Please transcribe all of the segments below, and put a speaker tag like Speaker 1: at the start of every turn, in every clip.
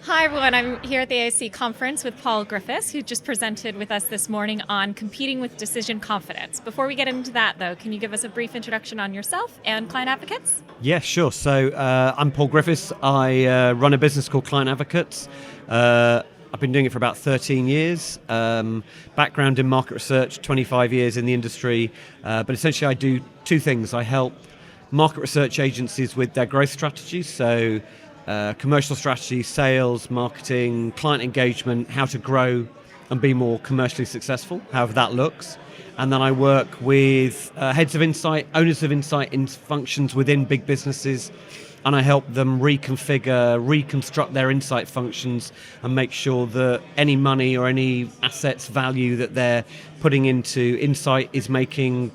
Speaker 1: Hi everyone, I'm here at the ASC Conference with Paul Griffiths, who just presented with us this morning on competing with decision confidence. Before we get into that though, can you give us a brief introduction on yourself and Client Advocates?
Speaker 2: Yeah, sure. So I'm Paul Griffiths. I run a business called Client Advocates. I've been doing it for about 13 years. Background in market research, 25 years in the industry. But essentially I do two things. I help market research agencies with their growth strategies. So commercial strategy, sales, marketing, client engagement, how to grow and be more commercially successful, however that looks. And then I work with heads of insight, owners of insight in functions within big businesses, and I help them reconfigure, reconstruct their insight functions and make sure that any money or any assets value that they're putting into insight is making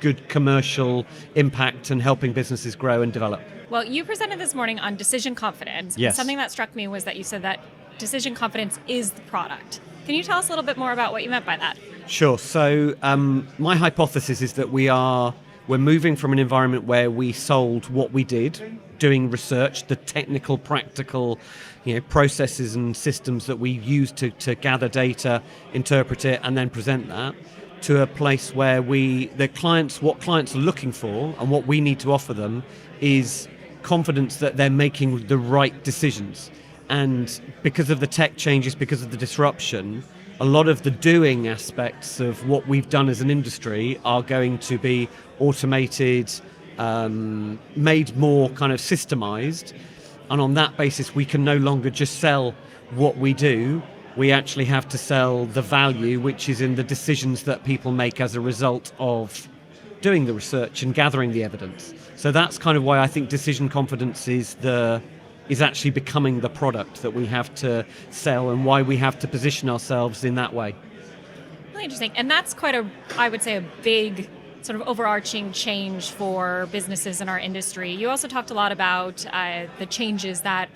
Speaker 2: good commercial impact and helping businesses grow and develop.
Speaker 1: Well, you presented this morning on decision confidence.
Speaker 2: Yes.
Speaker 1: Something that struck me was that you said that decision confidence is the product. Can you tell us a little bit more about what you meant by that?
Speaker 2: Sure. So my hypothesis is that we're moving from an environment where we sold what we did, doing research, the technical, practical, processes and systems that we use to gather data, interpret it, and then present that, to a place where what clients are looking for and what we need to offer them is confidence that they're making the right decisions. And because of the tech changes, because of the disruption, a lot of the doing aspects of what we've done as an industry are going to be automated, made more kind of systemized. And on that basis, we can no longer just sell what we do. We actually have to sell the value, which is in the decisions that people make as a result of doing the research and gathering the evidence. So that's kind of why I think decision confidence is actually becoming the product that we have to sell and why we have to position ourselves in that way.
Speaker 1: Really interesting. And that's quite I would say, a big sort of overarching change for businesses in our industry. You also talked a lot about the changes that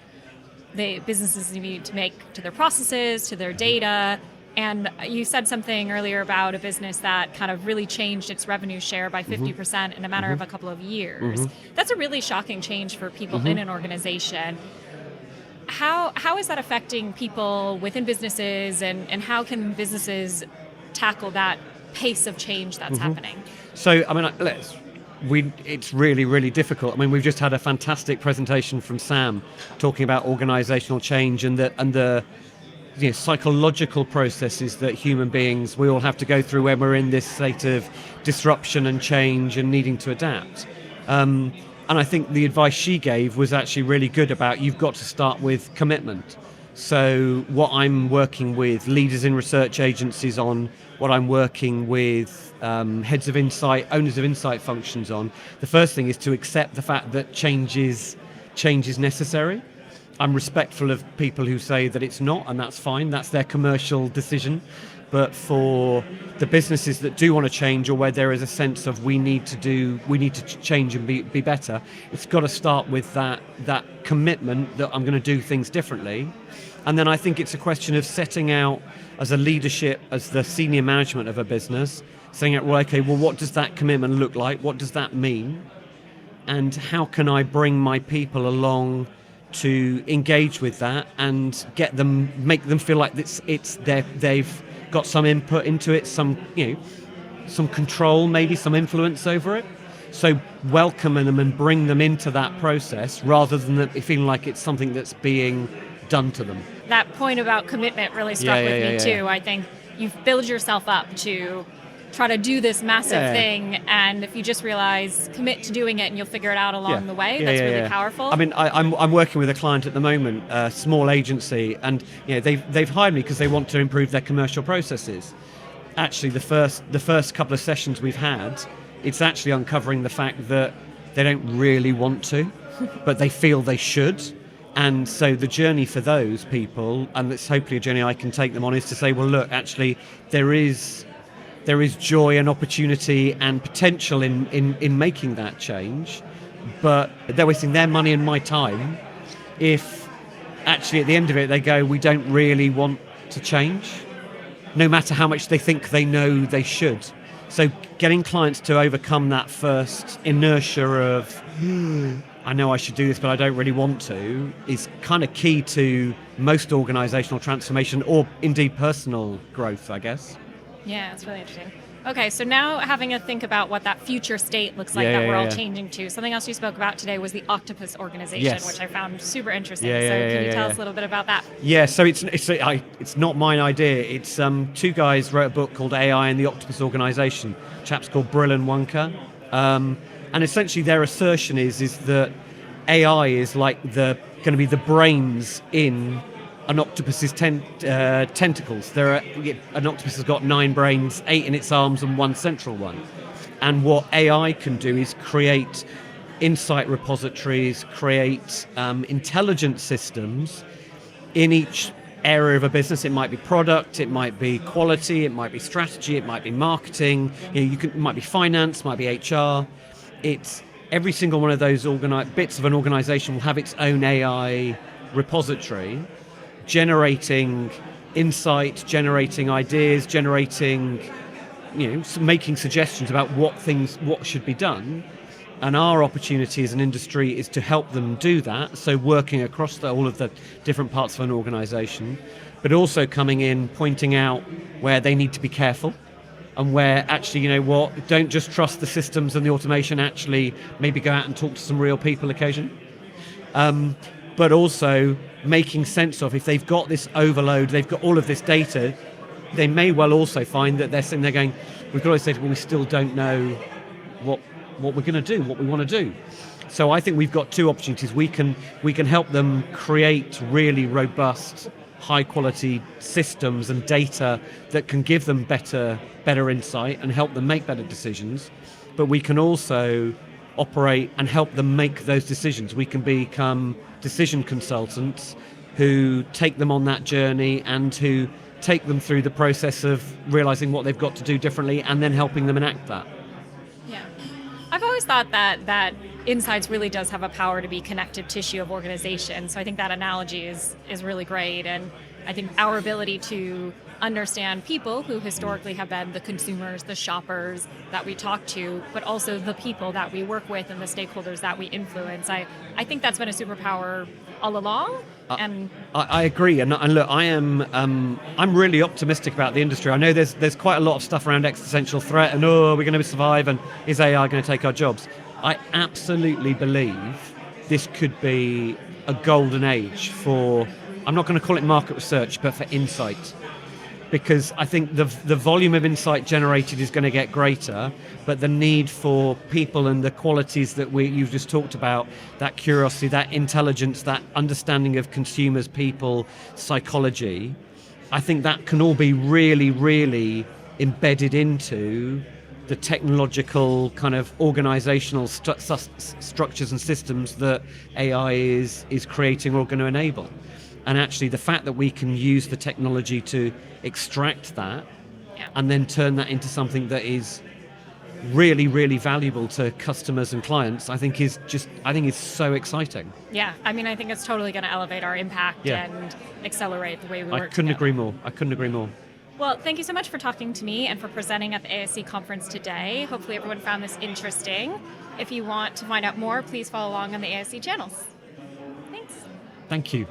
Speaker 1: the businesses need to make to their processes, to their data. And you said something earlier about a business that kind of really changed its revenue share by 50% in a matter of a couple of years. That's a really shocking change for people in an organization. How is that affecting people within businesses, and how can businesses tackle that pace of change that's happening?
Speaker 2: So, I mean, it's really, really difficult. I mean, we've just had a fantastic presentation from Sam talking about organizational change and the psychological processes that human beings, we all have to go through when we're in this state of disruption and change and needing to adapt. And I think the advice she gave was actually really good about you've got to start with commitment. So what I'm working with leaders in research agencies on, what I'm working with heads of insight, owners of insight functions on, the first thing is to accept the fact that change is necessary. I'm respectful of people who say that it's not, and that's fine. That's their commercial decision. But for the businesses that do want to change, or where there is a sense of we need to change and be better, it's got to start with that commitment that I'm going to do things differently. And then I think it's a question of setting out as a leadership, as the senior management of a business, saying out, what does that commitment look like? What does that mean? And how can I bring my people along to engage with that and make them feel like they've got some input into it, some control, maybe some influence over it. So welcome them and bring them into that process rather than feeling like it's something that's being done to them.
Speaker 1: That point about commitment really struck with me too. I think you've built yourself up to try to do this massive thing, and if you just commit to doing it and you'll figure it out along the way, that's really powerful.
Speaker 2: I mean, I'm working with a client at the moment, a small agency, and they've hired me because they want to improve their commercial processes. Actually, the first couple of sessions we've had, it's actually uncovering the fact that they don't really want to, but they feel they should. And so the journey for those people, and it's hopefully a journey I can take them on, is to say, well, look, actually, there is joy and opportunity and potential in making that change, but they're wasting their money and my time if actually at the end of it they go, we don't really want to change, no matter how much they think they know they should. So getting clients to overcome that first inertia of I know I should do this, but I don't really want to, is kind of key to most organizational transformation or indeed personal growth, I guess.
Speaker 1: Yeah, it's really interesting. Okay, so now having a think about what that future state looks like that we're all changing to. Something else you spoke about today was the octopus organization, which I found super interesting. Can you tell us a little bit about that?
Speaker 2: Yeah, so it's not my idea. It's two guys wrote a book called AI and the Octopus Organization. Chaps called Brill and Wonka. And essentially their assertion is that AI is like going to be the brains in an octopus's tentacles. An octopus has got 9 brains, 8 in its arms and 1 central one. And what AI can do is create insight repositories, create intelligent systems in each area of a business. It might be product, it might be quality, it might be strategy, it might be marketing, it might be finance, might be HR. It's every single one of those bits of an organization will have its own AI repository, generating insight, generating ideas, making suggestions about what should be done. And our opportunity as an industry is to help them do that. So working across all of the different parts of an organization, but also coming in, pointing out where they need to be careful and where actually, don't just trust the systems and the automation, actually maybe go out and talk to some real people occasionally. But also making sense of, if they've got this overload, they've got all of this data, they may well also find that they're sitting there going, we've got to say, well, we still don't know what we're going to do, what we want to do. So I think we've got 2 opportunities. We can help them create really robust, high quality systems and data that can give them better insight and help them make better decisions. But we can also operate and help them make those decisions. We can become decision consultants who take them on that journey and who take them through the process of realizing what they've got to do differently and then helping them enact that.
Speaker 1: Yeah. I've always thought that insights really does have a power to be connective tissue of organization. So I think that analogy is really great. And I think our ability to understand people who historically have been the consumers, the shoppers that we talk to, but also the people that we work with and the stakeholders that we influence. I think that's been a superpower all along. And
Speaker 2: I agree. And look, I'm really optimistic about the industry. I know there's quite a lot of stuff around existential threat and we're going to survive and is AI going to take our jobs? I absolutely believe this could be a golden age for, I'm not going to call it market research, but for insight. Because I think the volume of insight generated is going to get greater, but the need for people and the qualities that you've just talked about, that curiosity, that intelligence, that understanding of consumers, people, psychology, I think that can all be really, really embedded into the technological kind of organizational structures and systems that AI is creating or going to enable. And actually the fact that we can use the technology to extract that and then turn that into something that is really, really valuable to customers and clients, I think is so exciting.
Speaker 1: Yeah, I mean, I think it's totally going to elevate our impact and accelerate the way we work.
Speaker 2: I couldn't agree more.
Speaker 1: Well, thank you so much for talking to me and for presenting at the ASC conference today. Hopefully everyone found this interesting. If you want to find out more, please follow along on the ASC channels. Thanks.
Speaker 2: Thank you.